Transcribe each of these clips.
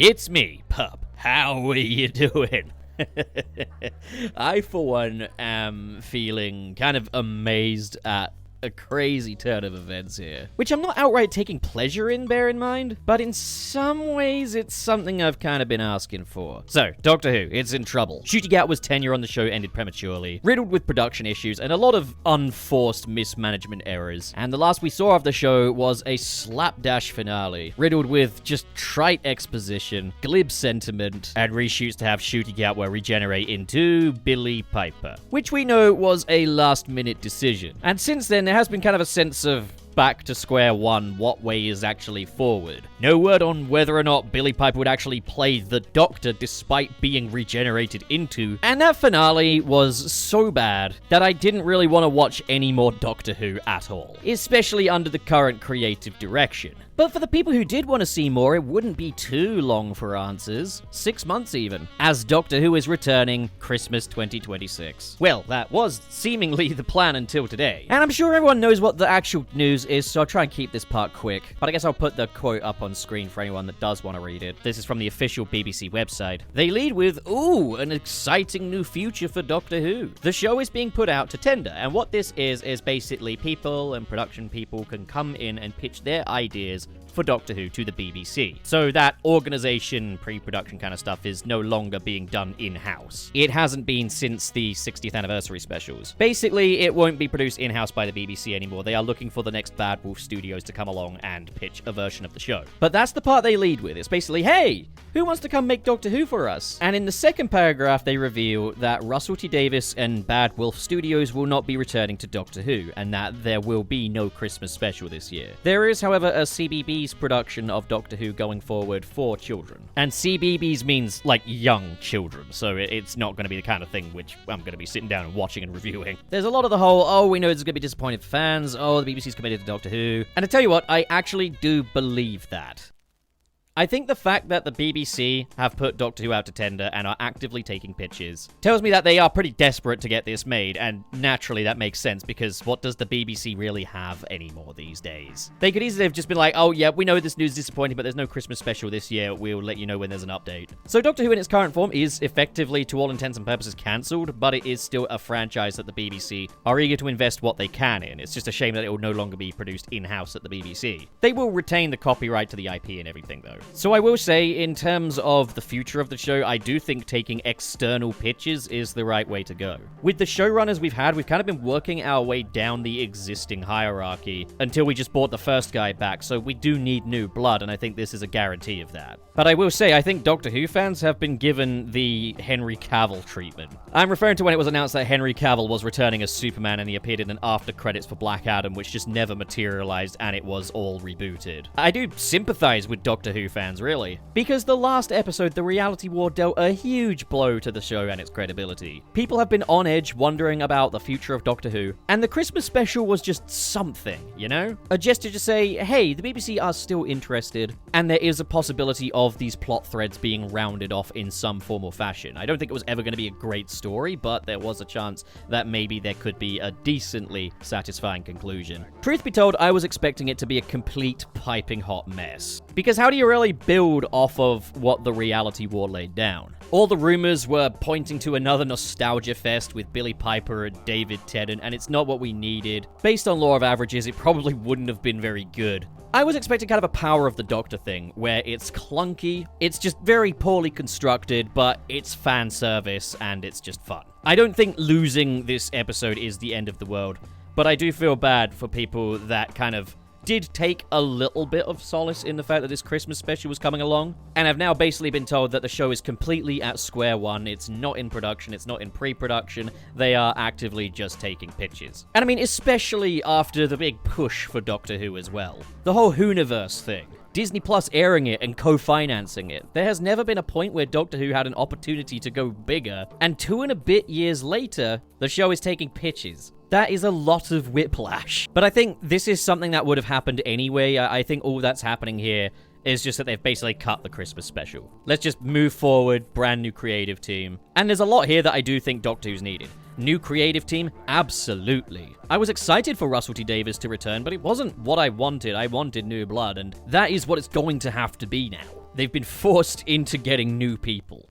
It's me, Pup. How are you doing? I, for one, am feeling kind of amazed at a crazy turn of events here. Which I'm not outright taking pleasure in, bear in mind, but in some ways it's something I've kind of been asking for. So, Doctor Who, it's in trouble. Ncuti Gatwa's tenure on the show ended prematurely, riddled with production issues and a lot of unforced mismanagement errors. And the last we saw of the show was a slapdash finale, riddled with just trite exposition, glib sentiment, and reshoots to have Ncuti Gatwa regenerate into Billy Piper, which we know was a last-minute decision. And since then, there has been kind of a sense of back to square one, what way is actually forward. No word on whether or not Billy Piper would actually play the Doctor despite being regenerated into, and that finale was so bad that I didn't really want to watch any more Doctor Who at all, especially under the current creative direction. But for the people who did want to see more, it wouldn't be too long for answers. 6 months even. As Doctor Who is returning Christmas 2026. Well, that was seemingly the plan until today. And I'm sure everyone knows what the actual news is, so I'll try and keep this part quick. But I guess I'll put the quote up on screen for anyone that does want to read it. This is from the official BBC website. They lead with, "Ooh, an exciting new future for Doctor Who. The show is being put out to tender, and what this is basically people and production people can come in and pitch their ideas for Doctor Who to the BBC. So that organization, pre-production kind of stuff is no longer being done in-house. It hasn't been since the 60th anniversary specials. Basically, it won't be produced in-house by the BBC anymore. They are looking for the next Bad Wolf Studios to come along and pitch a version of the show. But that's the part they lead with. It's basically, hey, who wants to come make Doctor Who for us? And in the second paragraph, they reveal that Russell T Davies and Bad Wolf Studios will not be returning to Doctor Who, and that there will be no Christmas special this year. There is, however, a CBBS production of Doctor Who going forward for children. And CBBS means, like, young children, so it's not going to be the kind of thing which I'm going to be sitting down and watching and reviewing. There's a lot of the whole, oh, we know this is going to be disappointing for fans, oh, the BBC's committed to Doctor Who. And to tell you what, I actually do believe that. I think the fact that the BBC have put Doctor Who out to tender and are actively taking pitches tells me that they are pretty desperate to get this made, and naturally that makes sense because what does the BBC really have anymore these days? They could easily have just been like, oh yeah, we know this news is disappointing, but there's no Christmas special this year, we'll let you know when there's an update. So Doctor Who in its current form is effectively, to all intents and purposes, cancelled, but it is still a franchise that the BBC are eager to invest what they can in. It's just a shame that it will no longer be produced in-house at the BBC. They will retain the copyright to the IP and everything though. So I will say, in terms of the future of the show, I do think taking external pitches is the right way to go. With the showrunners we've had, we've kind of been working our way down the existing hierarchy until we just brought the first guy back, so we do need new blood, and I think this is a guarantee of that. But I will say, I think Doctor Who fans have been given the Henry Cavill treatment. I'm referring to when it was announced that Henry Cavill was returning as Superman and he appeared in an after credits for Black Adam, which just never materialized and it was all rebooted. I do sympathize with Doctor Who fans, really. Because the last episode, the reality war dealt a huge blow to the show and its credibility. People have been on edge wondering about the future of Doctor Who, and the Christmas special was just something, you know? A gesture to say, hey, the BBC are still interested, and there is a possibility of these plot threads being rounded off in some form or fashion. I don't think it was ever going to be a great story, but there was a chance that maybe there could be a decently satisfying conclusion. Truth be told, I was expecting it to be a complete piping hot mess. Because how do you really build off of what the reality war laid down? All the rumors were pointing to another nostalgia fest with Billy Piper and David Tennant, and it's not what we needed. Based on law of averages, it probably wouldn't have been very good. I was expecting kind of a Power of the Doctor thing, where it's clunky, it's just very poorly constructed, but it's fan service, and it's just fun. I don't think losing this episode is the end of the world, but I do feel bad for people that kind of did take a little bit of solace in the fact that this Christmas special was coming along, and have now basically been told that the show is completely at square one, it's not in production, it's not in pre-production, they are actively just taking pitches. And I mean, especially after the big push for Doctor Who as well. The whole Whoniverse thing. Disney Plus airing it and co-financing it. There has never been a point where Doctor Who had an opportunity to go bigger, and 2 and a bit years later, the show is taking pitches. That is a lot of whiplash. But I think this is something that would have happened anyway. I think all that's happening here is just that they've basically cut the Christmas special. Let's just move forward, brand new creative team. And there's a lot here that I do think Doctor Who's needed. New creative team? Absolutely. I was excited for Russell T Davies to return, but it wasn't what I wanted. I wanted new blood, and that is what it's going to have to be now. They've been forced into getting new people.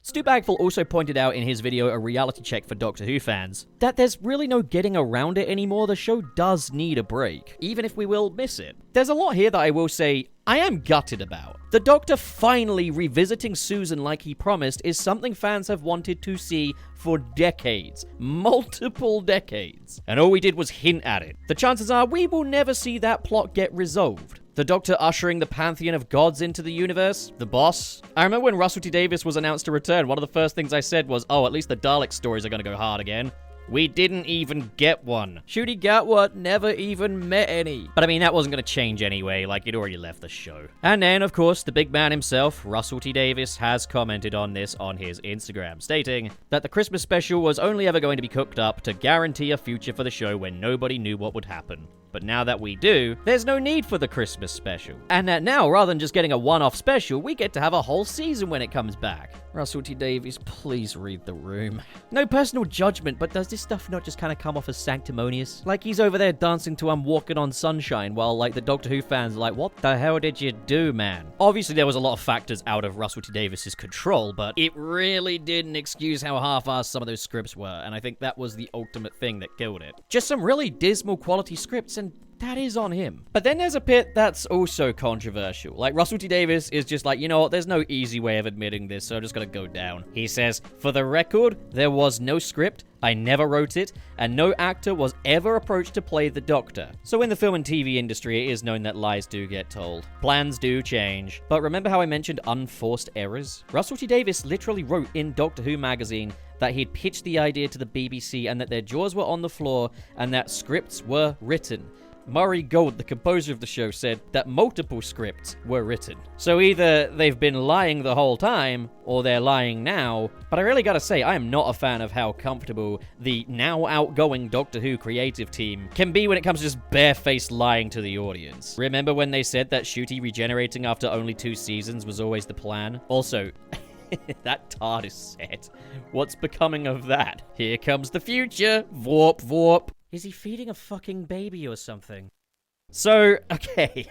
Stu Bagful also pointed out in his video A Reality Check for Doctor Who fans that there's really no getting around it anymore. The show does need a break, even if we will miss it. There's a lot here that I will say I am gutted about. The Doctor finally revisiting Susan like he promised is something fans have wanted to see for decades. Multiple decades. And all we did was hint at it. The chances are we will never see that plot get resolved. The Doctor ushering the pantheon of gods into the universe? The boss? I remember when Russell T Davies was announced to return, one of the first things I said was, oh, at least the Dalek stories are gonna go hard again. We didn't even get one. Ncuti Gatwa never even met any. But I mean, that wasn't going to change anyway, like he'd already left the show. And then, of course, the big man himself, Russell T Davies, has commented on this on his Instagram, stating that the Christmas special was only ever going to be cooked up to guarantee a future for the show when nobody knew what would happen. But now that we do, there's no need for the Christmas special. And that now, rather than just getting a one-off special, we get to have a whole season when it comes back. Russell T Davies, please read the room. No personal judgment, but does this stuff not just kind of come off as sanctimonious? Like he's over there dancing to I'm Walking on Sunshine while like the Doctor Who fans are like, what the hell did you do, man? Obviously there was a lot of factors out of Russell T Davies' control, but it really didn't excuse how half-assed some of those scripts were, and I think that was the ultimate thing that killed it. Just some really dismal quality scripts, and that is on him. But then there's a bit that's also controversial. Like, Russell T Davies is just like, you know what, there's no easy way of admitting this, so I'm just gonna go down. He says, for the record, there was no script, I never wrote it, and no actor was ever approached to play the Doctor. So in the film and TV industry, it is known that lies do get told. Plans do change. But remember how I mentioned unforced errors? Russell T Davies literally wrote in Doctor Who magazine that he'd pitched the idea to the BBC and that their jaws were on the floor and that scripts were written. Murray Gold, the composer of the show, said that multiple scripts were written. So either they've been lying the whole time, or they're lying now. But I really gotta say, I am not a fan of how comfortable the now outgoing Doctor Who creative team can be when it comes to just barefaced lying to the audience. Remember when they said that Ncuti regenerating after only 2 seasons was always the plan? Also, that TARDIS set. What's becoming of that? Here comes the future. Vorp, vorp. Is he feeding a fucking baby or something? So, okay.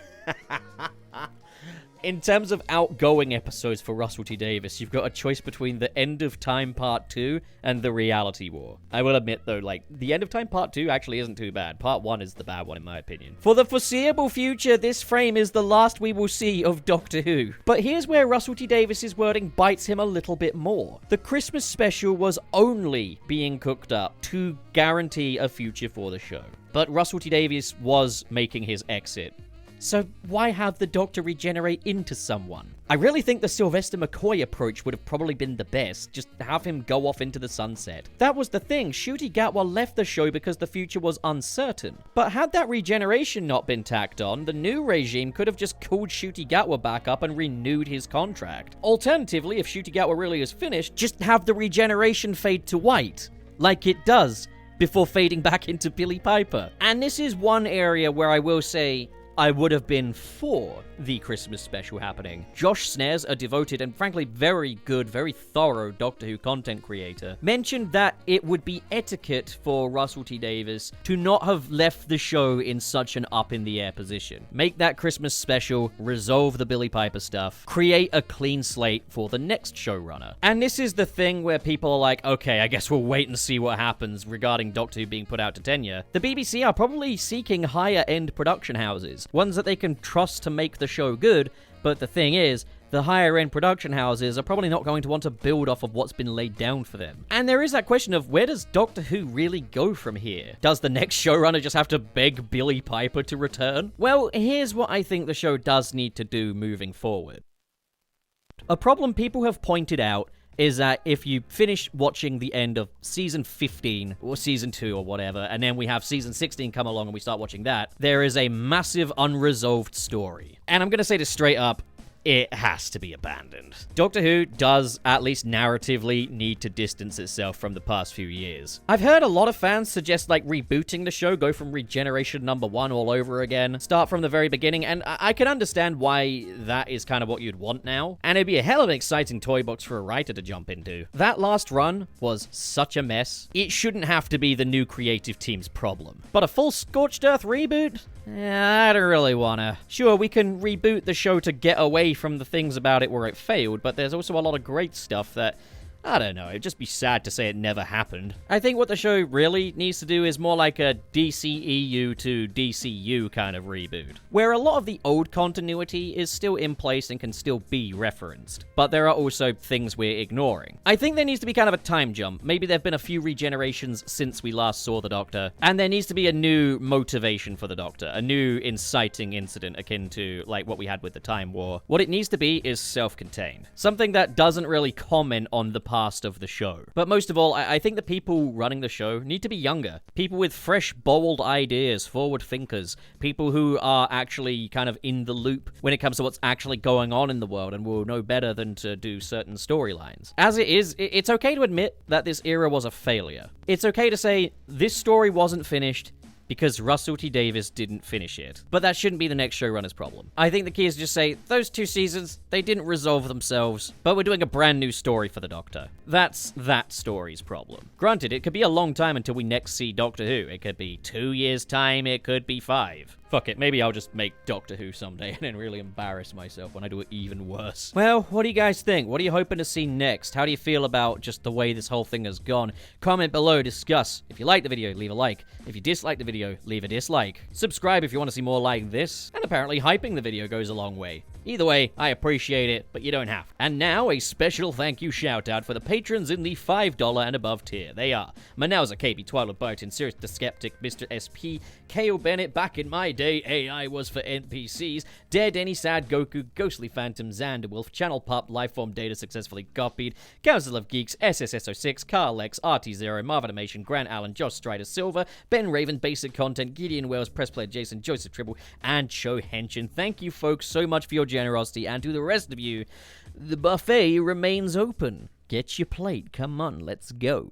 In terms of outgoing episodes for Russell T Davies, you've got a choice between The End of Time Part 2 and The Reality War. I will admit, though, like, The End of Time Part 2 actually isn't too bad. Part 1 is the bad one, in my opinion. For the foreseeable future, this frame is the last we will see of Doctor Who. But here's where Russell T Davies' wording bites him a little bit more. The Christmas special was only being cooked up to guarantee a future for the show. But Russell T Davies was making his exit. So why have the Doctor regenerate into someone? I really think the Sylvester McCoy approach would have probably been the best, just have him go off into the sunset. That was the thing, Ncuti Gatwa left the show because the future was uncertain. But had that regeneration not been tacked on, the new regime could have just called Ncuti Gatwa back up and renewed his contract. Alternatively, if Ncuti Gatwa really is finished, just have the regeneration fade to white, like it does, before fading back into Billy Piper. And this is one area where I will say, I would have been for the Christmas special happening. Josh Snares, a devoted and frankly very good, very thorough Doctor Who content creator, mentioned that it would be etiquette for Russell T Davies to not have left the show in such an up-in-the-air position. Make that Christmas special, resolve the Billy Piper stuff, create a clean slate for the next showrunner. And this is the thing where people are like, okay, I guess we'll wait and see what happens regarding Doctor Who being put out to tenure. The BBC are probably seeking higher-end production houses, ones that they can trust to make the show good, but the thing is, the higher-end production houses are probably not going to want to build off of what's been laid down for them. And there is that question of, where does Doctor Who really go from here? Does the next showrunner just have to beg Billy Piper to return? Well, here's what I think the show does need to do moving forward. A problem people have pointed out is that if you finish watching the end of season 15 or season 2 or whatever, and then we have season 16 come along and we start watching that, there is a massive unresolved story. And I'm going to say this straight up, it has to be abandoned. Doctor Who does, at least narratively, need to distance itself from the past few years. I've heard a lot of fans suggest, like, rebooting the show, go from Regeneration #1 all over again, start from the very beginning, and I can understand why that is kind of what you'd want now. And it'd be a hell of an exciting toy box for a writer to jump into. That last run was such a mess. It shouldn't have to be the new creative team's problem. But a full Scorched Earth reboot? I don't really wanna. Sure, we can reboot the show to get away from the things about it where it failed, but there's also a lot of great stuff that, I don't know, it'd just be sad to say it never happened. I think what the show really needs to do is more like a DCEU to DCU kind of reboot, where a lot of the old continuity is still in place and can still be referenced, but there are also things we're ignoring. I think there needs to be kind of a time jump. Maybe there have been a few regenerations since we last saw the Doctor, and there needs to be a new motivation for the Doctor, a new inciting incident akin to like what we had with the Time War. What it needs to be is self-contained. Something that doesn't really comment on the past of the show. But most of all, I think the people running the show need to be younger. People with fresh, bold ideas, forward thinkers, people who are actually kind of in the loop when it comes to what's actually going on in the world and will know better than to do certain storylines. As it is, it's okay to admit that this era was a failure. It's okay to say, this story wasn't finished because Russell T. Davies didn't finish it. But that shouldn't be the next showrunner's problem. I think the key is to just say, those 2 seasons, they didn't resolve themselves, but we're doing a brand new story for the Doctor. That's that story's problem. Granted, it could be a long time until we next see Doctor Who. It could be 2 years' time, it could be 5. Fuck it, maybe I'll just make Doctor Who someday and then really embarrass myself when I do it even worse. Well, what do you guys think? What are you hoping to see next? How do you feel about just the way this whole thing has gone? Comment below, discuss. If you liked the video, leave a like. If you disliked the video, leave a dislike. Subscribe if you want to see more like this. And apparently hyping the video goes a long way. Either way, I appreciate it, but you don't have to. And now, a special thank you shout out for the patrons in the $5 and above tier. They are Manauza, KB, Twilight Barton, Sirius the Skeptic, Mr. SP, K.O. Bennett, Back in My Day, AI was for NPCs, Dare Denny, Sad Goku, Ghostly Phantom, Xanderwolf, Channel Pup, Lifeform Data Successfully Copied, Council of Geeks, SSS06, Carl X, RT0, Marv Animation, Grant Allen, Josh Strider Silver, Ben Raven, Basic Content, Gideon Wells, Press Player Jason, Joseph Tribble, and Cho Henshin. Thank you folks so much for your generosity, and to the rest of you, the buffet remains open. Get your plate, come on, let's go.